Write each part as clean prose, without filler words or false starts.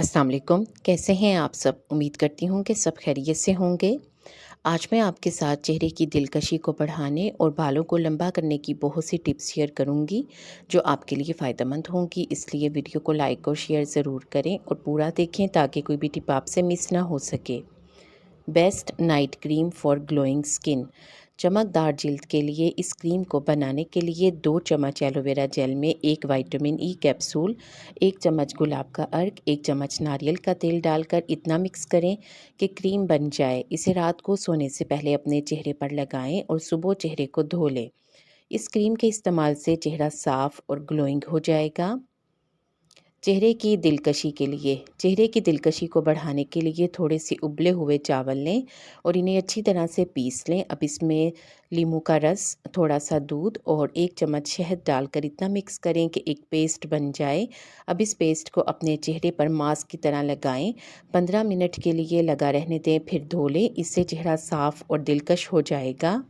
अस्सलाम वालेकुम। कैसे हैं आप सब? उम्मीद करती हूँ कि सब खैरियत से होंगे। आज मैं आपके साथ चेहरे की दिलकशी को बढ़ाने और बालों को लंबा करने की बहुत सी टिप्स शेयर करूँगी, जो आपके लिए फ़ायदेमंद होंगी। इसलिए वीडियो को लाइक और शेयर ज़रूर करें और पूरा देखें ताकि कोई भी टिप आपसे मिस ना हो सके। Best night cream for glowing skin. चमकदार जिल्द के लिए इस क्रीम को बनाने के लिए 2 चम्मच एलोवेरा जेल में 1 विटामिन ई कैप्सूल, 1 चम्मच गुलाब का अर्क, 1 चम्मच नारियल का तेल डालकर इतना मिक्स करें कि क्रीम बन जाए। इसे रात को सोने से पहले अपने चेहरे पर लगाएं और सुबह चेहरे को धो लें। इस क्रीम के इस्तेमाल से चेहरा साफ और ग्लोइंग हो जाएगा। चेहरे की दिलकशी को बढ़ाने के लिए थोड़े से उबले हुए चावल लें और इन्हें अच्छी तरह से पीस लें। अब इसमें लीमू का रस, थोड़ा सा दूध और 1 चम्मच शहद डालकर इतना मिक्स करें कि एक पेस्ट बन जाए। अब इस पेस्ट को अपने चेहरे पर मास्क की तरह लगाएं। 15 मिनट के लिए लगा रहने दें, फिर धो लें। इससे चेहरा साफ और दिलकश हो जाएगा।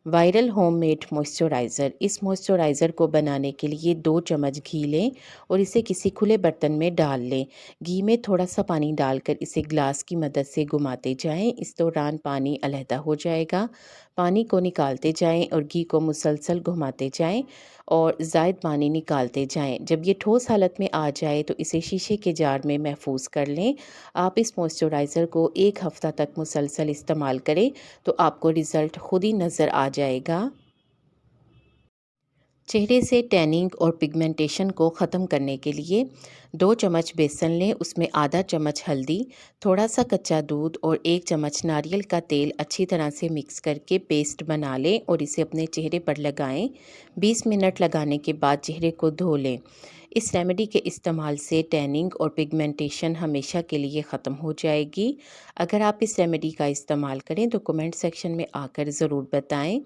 Viral homemade moisturiser. इस मॉइस्चराइज़र को बनाने के लिए 2 चम्मच घी लें और इसे किसी खुले बर्तन में डाल लें। घी में थोड़ा सा पानी डालकर इसे ग्लास की मदद से घुमाते जाएं। इस दौरान पानी अलहदा हो जाएगा। पानी को निकालते जाएं और घी को मुसलसल घुमाते जाएं और ज़ायद पानी निकालते जाएं। जब ये ठोस हालत में आ जाए तो इसे शीशे के जार में महफूज कर लें। आप इस मॉइस्चराइज़र को 1 हफ़्ता तक मुसलसल इस्तेमाल करें तो आपको रिज़ल्ट खुद ही नज़र आ जाएगा। चेहरे से टैनिंग और पिगमेंटेशन को ख़त्म करने के लिए 2 चम्मच बेसन लें, उसमें आधा चम्मच हल्दी, थोड़ा सा कच्चा दूध और 1 चम्मच नारियल का तेल अच्छी तरह से मिक्स करके पेस्ट बना लें और इसे अपने चेहरे पर लगाएं। 20 मिनट लगाने के बाद चेहरे को धो लें। इस रेमेडी के इस्तेमाल से टैनिंग और पिगमेंटेशन हमेशा के लिए ख़त्म हो जाएगी। अगर आप इस रेमेडी का इस्तेमाल करें तो कमेंट सेक्शन में आकर ज़रूर बताएं।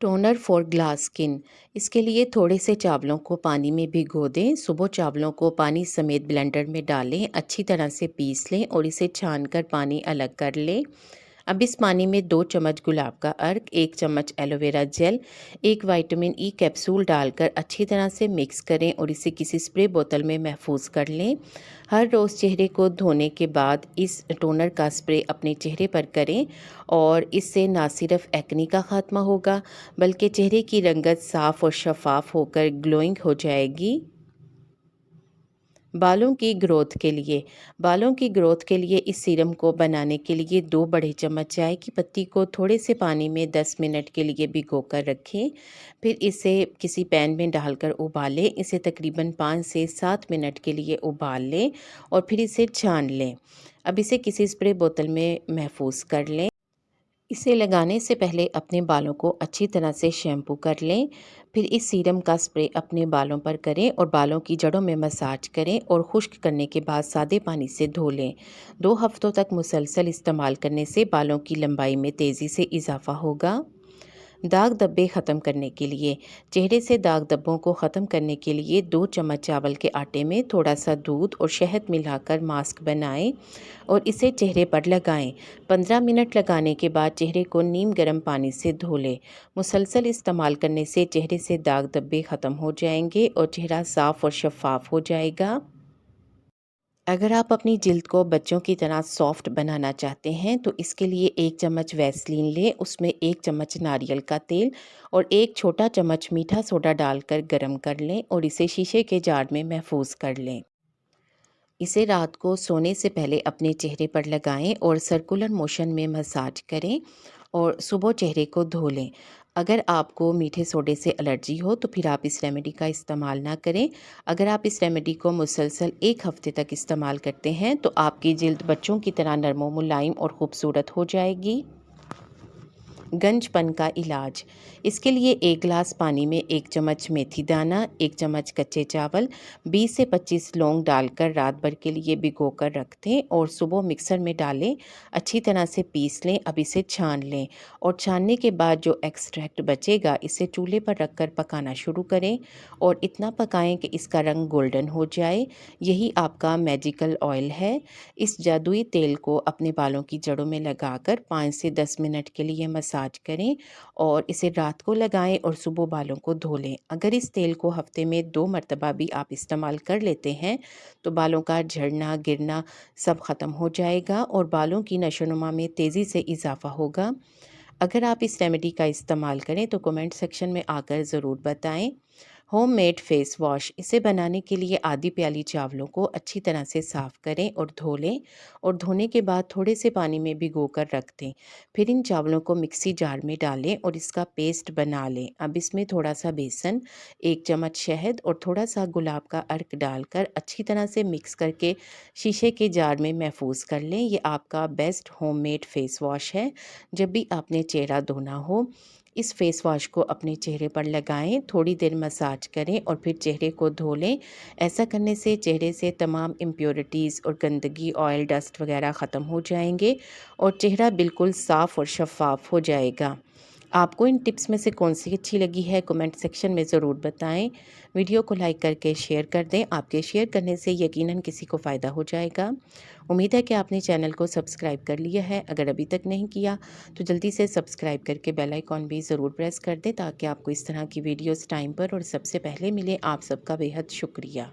Toner for glass skin. इसके लिए थोड़े से चावलों को पानी में भिगो दें। सुबह चावलों को पानी समेत ब्लेंडर में डालें, अच्छी तरह से पीस लें और इसे छानकर पानी अलग कर लें। अब इस पानी में 2 चम्मच गुलाब का अर्क, 1 चम्मच aloe vera gel, 1 vitamin E capsule डालकर अच्छी तरह से मिक्स करें और इसे किसी स्प्रे बोतल में महफूज कर लें। हर रोज़ चेहरे को धोने के बाद इस टोनर का स्प्रे अपने चेहरे पर करें और इससे ना सिर्फ एक्ने का खात्मा होगा बल्कि चेहरे की रंगत साफ और शफाफ होकर ग्लोइंग हो जाएगी। बालों की ग्रोथ के लिए इस सीरम को बनाने के लिए 2 बड़े चम्मच चाय की पत्ती को थोड़े से पानी में 10 मिनट के लिए भिगोकर रखें। फिर इसे किसी पैन में डालकर उबालें। इसे तकरीबन 5 से 7 मिनट के लिए उबाल लें और फिर इसे छान लें। अब इसे किसी स्प्रे बोतल में महफूज कर लें। इसे लगाने से पहले अपने बालों को अच्छी तरह से शैम्पू कर लें। फिर इस सीरम का स्प्रे अपने बालों पर करें और बालों की जड़ों में मसाज करें और खुश्क करने के बाद सादे पानी से धो लें। 2 हफ्तों तक मुसलसल इस्तेमाल करने से बालों की लंबाई में तेज़ी से इजाफा होगा। दाग धब्बे ख़त्म करने के लिए। चेहरे से दाग धब्बों को ख़त्म करने के लिए 2 चम्मच चावल के आटे में थोड़ा सा दूध और शहद मिलाकर मास्क बनाएं और इसे चेहरे पर लगाएं। 15 मिनट लगाने के बाद चेहरे को नीम गर्म पानी से धो लें। मुसलसल इस्तेमाल करने से चेहरे से दाग धब्बे ख़त्म हो जाएंगे और चेहरा साफ़ और शफाफ हो जाएगा। अगर आप अपनी जिल्द को बच्चों की तरह सॉफ्ट बनाना चाहते हैं तो इसके लिए 1 चम्मच वैसलीन लें, उसमें 1 चम्मच नारियल का तेल और 1 छोटा चम्मच मीठा सोडा डालकर गरम कर लें और इसे शीशे के जार में महफूज कर लें। इसे रात को सोने से पहले अपने चेहरे पर लगाएं और सर्कुलर मोशन में मसाज करें और सुबह चेहरे को धो लें। अगर आपको मीठे सोडे से एलर्जी हो तो फिर आप इस रेमेडी का इस्तेमाल ना करें। अगर आप इस रेमेडी को मुसलसल 1 हफ्ते तक इस्तेमाल करते हैं तो आपकी जिल्द बच्चों की तरह नरम व मुलायम और खूबसूरत हो जाएगी। गंजपन का इलाज। इसके लिए 1 गिलास पानी में 1 चम्मच मेथी दाना, 1 चम्मच कच्चे चावल, 20 से 25 लौंग डालकर रात भर के लिए भिगोकर रख दें और सुबह मिक्सर में डालें, अच्छी तरह से पीस लें। अब इसे छान लें और छानने के बाद जो एक्सट्रैक्ट बचेगा इसे चूल्हे पर रखकर पकाना शुरू करें और इतना पकाएं कि इसका रंग गोल्डन हो जाए। यही आपका मैजिकल ऑयल है। इस जादुई तेल को अपने बालों की जड़ों में लगाकर 5 से 10 मिनट के लिए मसाज मसाज करें और इसे रात को लगाएं और सुबह बालों को धो लें। अगर इस तेल को हफ्ते में 2 मर्तबा भी आप इस्तेमाल कर लेते हैं तो बालों का झड़ना, गिरना सब ख़त्म हो जाएगा और बालों की नशोनुमा में तेज़ी से इजाफ़ा होगा। अगर आप इस रेमेडी का इस्तेमाल करें तो कमेंट सेक्शन में आकर ज़रूर बताएं। होममेड फेस वॉश, इसे बनाने के लिए आधी प्याली चावलों को अच्छी तरह से साफ़ करें और धो लें और धोने के बाद थोड़े से पानी में भिगोकर रख दें। फिर इन चावलों को मिक्सी जार में डालें और इसका पेस्ट बना लें। अब इसमें थोड़ा सा बेसन, 1 चम्मच शहद और थोड़ा सा गुलाब का अर्क डालकर अच्छी तरह से मिक्स करके शीशे के जार में महफूज कर लें। ये आपका बेस्ट होममेड फेस वॉश है। जब भी आपने चेहरा धोना हो, इस फेस वॉश को अपने चेहरे पर लगाएं, थोड़ी देर मसाज करें और फिर चेहरे को धो लें। ऐसा करने से चेहरे से तमाम इम्प्योरिटीज़ और गंदगी, ऑयल, डस्ट वगैरह ख़त्म हो जाएंगे और चेहरा बिल्कुल साफ़ और शफ़ाफ़ हो जाएगा। आपको इन टिप्स में से कौन सी अच्छी लगी है कमेंट सेक्शन में ज़रूर बताएं। वीडियो को लाइक करके शेयर कर दें। आपके शेयर करने से यकीनन किसी को फ़ायदा हो जाएगा। उम्मीद है कि आपने चैनल को सब्सक्राइब कर लिया है। अगर अभी तक नहीं किया तो जल्दी से सब्सक्राइब करके बेल आइकॉन भी ज़रूर प्रेस कर दें ताकि आपको इस तरह की वीडियोस टाइम पर और सबसे पहले मिले। आप सबका बेहद शुक्रिया।